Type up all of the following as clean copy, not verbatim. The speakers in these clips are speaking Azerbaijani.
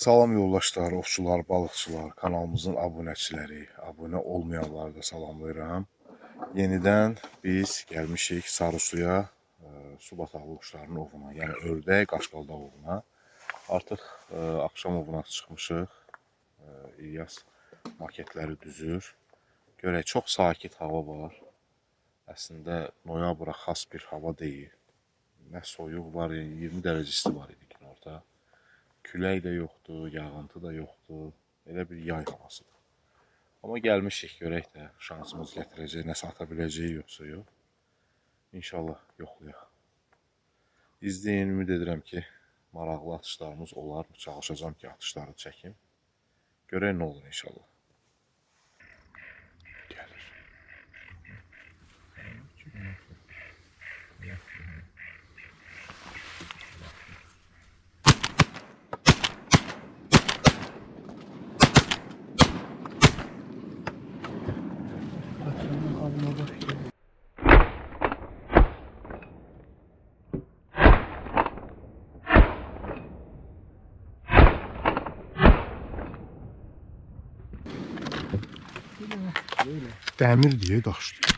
Salam yoldaşlar, ovçular, balıqçılar, kanalımızın abunəçiləri, abunə olmayanları da salamlayıram. Yenidən biz gəlmişik Sarısuya, su bataqlı quşlarının ovuna, yəni ördək, qaşqaldaq ovuna. Artıq axşam ovuna çıxmışıq. İlyas maketləri düzür. Görək, çox sakit hava var. Əslində noyabra xas bir hava deyil. Nə soyuq var, 20 dərəcə isti var idi günorta. Külək də yoxdur, yağıntı da yoxdur. Elə bir yay havasıdır. Amma gəlmişik, görək də şansımız gətirəcək, nəsə ata biləcəyi yoxsa yox. İnşallah yoxlayaq. İzləyin, ümid edirəm ki, maraqlı atışlarımız olar. Çalışacağım ki, atışları çəkim. Görək nə olur inşallah. Gəlir. Dəmir deyə daşlıyor.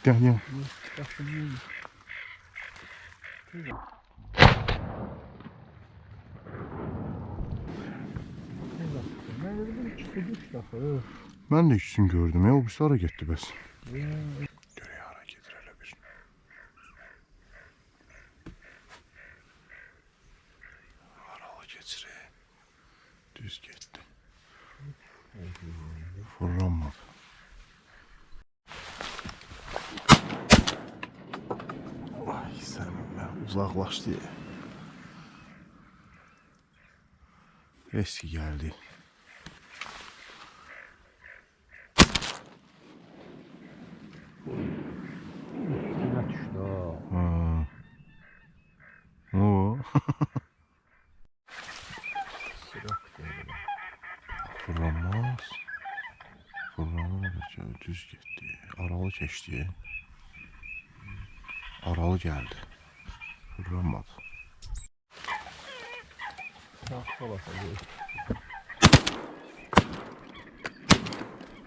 Gəl. Mən də ikisini gördüm. O birisi hara getdi bəs? Görək hara gedir elə bir. Haralı keçir. Düz getdi. Fırlanmadı. Ay sənin mən uzaqlaşdı. Eski geldi. Üstüne düştü ha. O. Sırak değil. Fırlanmaz. Fırlanır düz getdi. Aralı keçdi. Aralı geldi. Fırlanmadı. Sağ sola salıyor.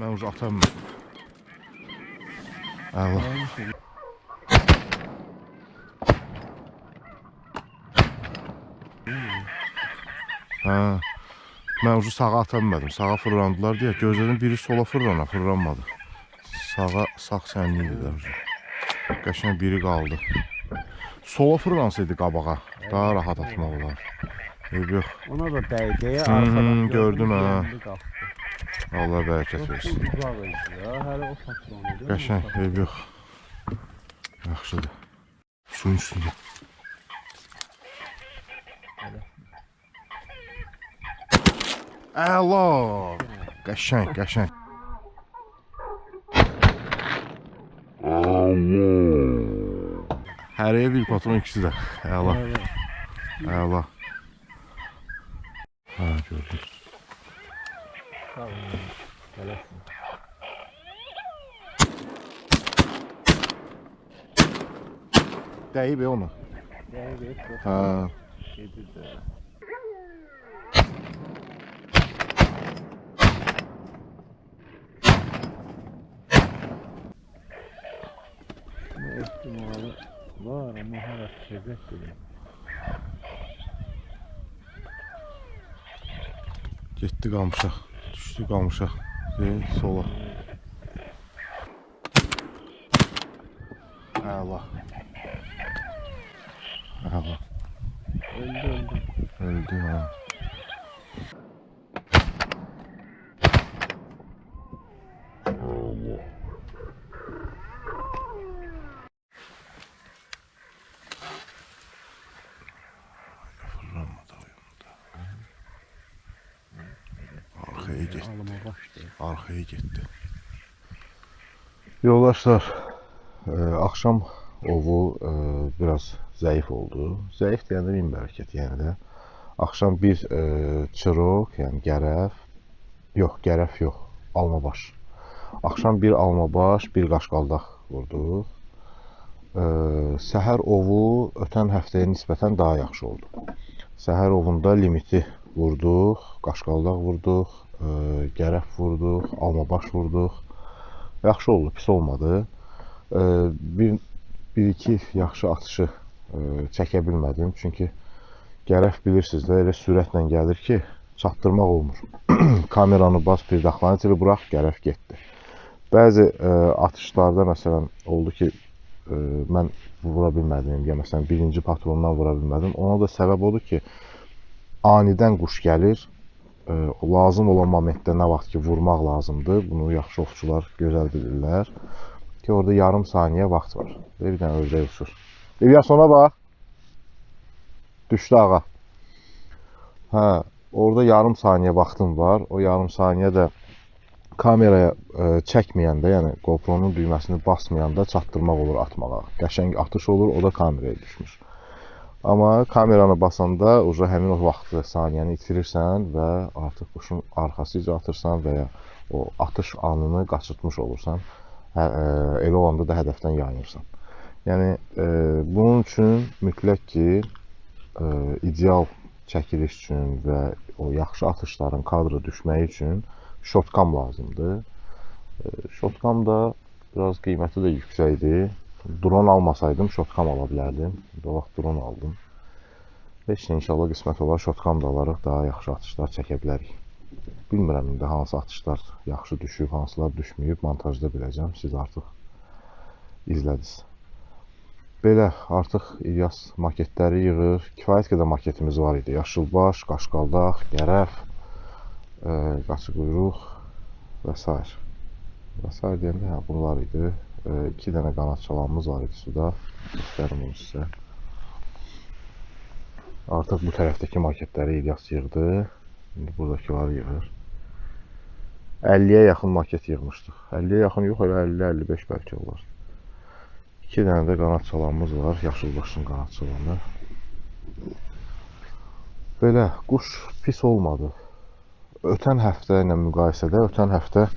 Ben ucu atamıyorum. Allah. Ha. Ben ucu sağa atamıyorum. Sağa fırlandılar diye. Gözlerim biri sola fırlanmadı. Sağa sağ sənliydi də ucu. Qəşəng biri qaldı. Sola fırlansaydı qabağa daha rahat atmaq olar. Yox. Ona da dəqiqəyə arxadan gördüm ha. qalxdı. Allah bərəkət versin. Çok uzaq idi ya. Hələ o patronu. Qəşəng, yox. Yaxşıdır. Suyun üstündə. Əla! Qəşəng, qəşəng. Hərəyə bir patron, ikisi də. Əla. Əla. Ha, gördüm. Sağ olun. Gələsin. Dəyib ona. Dəqiq. Ha. Gedir də. İhtimalı var ama hala çevret değil. Getdi qamışa. Düşdü qamışa. Sola. Əla. Əla. Öldü. Öldü ha. Fırlanmadı oyunda. Arkaya getdi. Alıma başladı. Arkaya getdi. Yoldaşlar, axşam ovu biraz zəif oldu. Zəif deyəndə min bərəkət, yəni də. Axşam bir çırıq, yəni gərəf yox, almabaş. Axşam bir almabaş, bir qaşqaldaq vurduq. Səhər ovu ötən həftəyə nisbətən daha yaxşı oldu. Səhər ovunda limiti vurduq, qaşqaldaq vurduq, gərəf vurduq, almabaş vurduq. Yaxşı oldu, pis olmadı. Bir-iki yaxşı atışı çəkə bilmədim. Çünki gərəf bilirsiniz də elə sürətlə gəlir ki, çatdırmaq olmur. Kameranı bas, bir daxlanı burax, gərəf getdi. Bəzi atışlarda məsələn oldu ki, mən vura bilmədim, ya məsələn birinci patrondan vura bilmədim. Ona da səbəb odur ki, anidən quş gəlir, lazım olan momentdə nə vaxt ki vurmaq lazımdır, bunu yaxşı ovçular gözəl bilirlər ki, orada yarım saniyə vaxt var. Bir dənə ördək uçur. İlyas ona bax. Düşdü ağa. Hə, orada yarım saniyə vaxtım var. O yarım saniyə də kameraya çəkməyəndə, yəni GoPro-nun düyməsini basmayanda çatdırmaq olur atmağa. Qəşəng atış olur, o da kameraya düşmüş. Amma kameranı basanda həmin o vaxtı, saniyəni itirirsən və artıq quşun arxasıca atırsan və ya o atış anını qaçırtmış olursan. Elə olanda da hədəfdən yayınırsan. Yəni bunun üçün mütləq ki, ideal çəkiliş üçün və o yaxşı atışların kadra düşməyi üçün şotkam lazımdır. Şotkam da biraz qiyməti də yüksəkdir. Drone almasaydım şotkam ala bilərdim. O vaxt drone aldım. Heç nə, inşallah qismət olar şotkam da alarıq, daha yaxşı atışlar çəkə bilərik. Bilmirəm indi hansı atışlar yaxşı düşüb, hansılar düşməyib, montajda biləcəm. Siz artıq izlədiniz. Belə artıq İlyas maketləri yığır. Kifayət qədər maketimiz var idi. Yaşılbaş, qaşqaldaq, gərəf, qaçıquyruq və s. Və s. deyəndə hə, bunlar idi. 2 dənə qanad çalanımız var idi suda. Göstərim bunu sizə. Artıq bu tərəfdəki maketləri İlyas yığdı. İndi buradakiları yığır. 50-yə yaxın maket yığmışdıq. 50-yə yaxın yox, elə 50-55 bəlkə olar. 2 dənə də qanad çalanımız var. Yaşılbaşın qanad çalanı. Belə, quş pis olmadı. Ötən həftə ilə müqayisədə, ötən həftə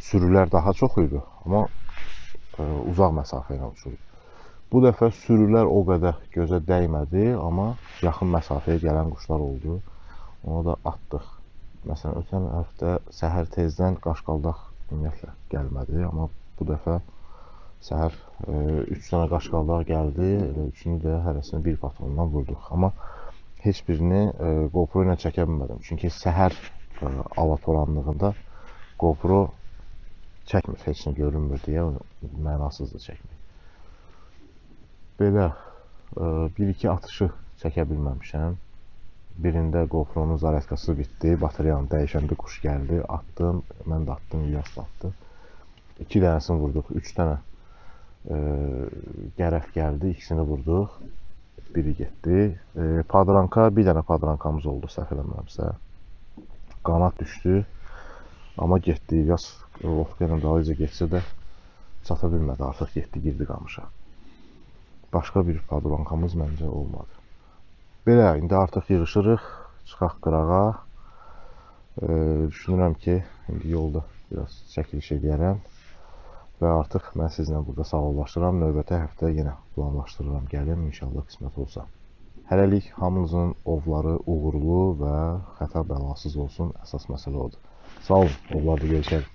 sürülər daha çox idi. Amma uzaq məsafə ilə uçurdu. Bu dəfə sürülər o qədər gözə dəymədi, amma yaxın məsafəyə gələn quşlar oldu. Onu da atdıq. Məsələn, ötən həftə səhər tezdən qaşqaldaq ümumiyyətlə gəlmədi, amma bu dəfə səhər 3 dənə qaşqaldaq gəldi, elə üçünü də hərəsini bir patrondan vurduq. Amma heç birini GoPro ilə çəkə bilmədim. Çünki səhər alatoranlığında GoPro çəkmir, heç nə görünmür deyə mənasızdır çəkmək. Belə 1-2 atışı çəkə bilməmişəm. Birində GoPro-nun zaryadkası bitdi, batareyanı dəyişəndə quş gəldi, atdım, mən də atdım, İlyas da atdı. 2 dənəsini vurduq, 3 dənə gərəf gəldi, ikisini vurduq, biri getdi. Padranka, bir dənə padrankamız oldu, səhv eləmirəmsə. Qanad düşdü, amma getdi, İlyas Lovka ilə dalıyca getsə də çata bilmədi, artıq getdi, girdi qamışa. Başqa bir padrankamız məncə olmadı. Belə, indi artıq yığışırıq, çıxaq qırağa. Düşünürəm ki, indi yolda biraz çəkiliş edərəm və artıq mən sizinlə burada sağollaşıram. Növbəti həftə yenə planlaşdırıram, gəlim, inşallah qismət olsa. Hələlik hamınızın ovları uğurlu və xəta bəlasız olsun, əsas məsələ odur. Sağ olun, ovlarda görüşərik.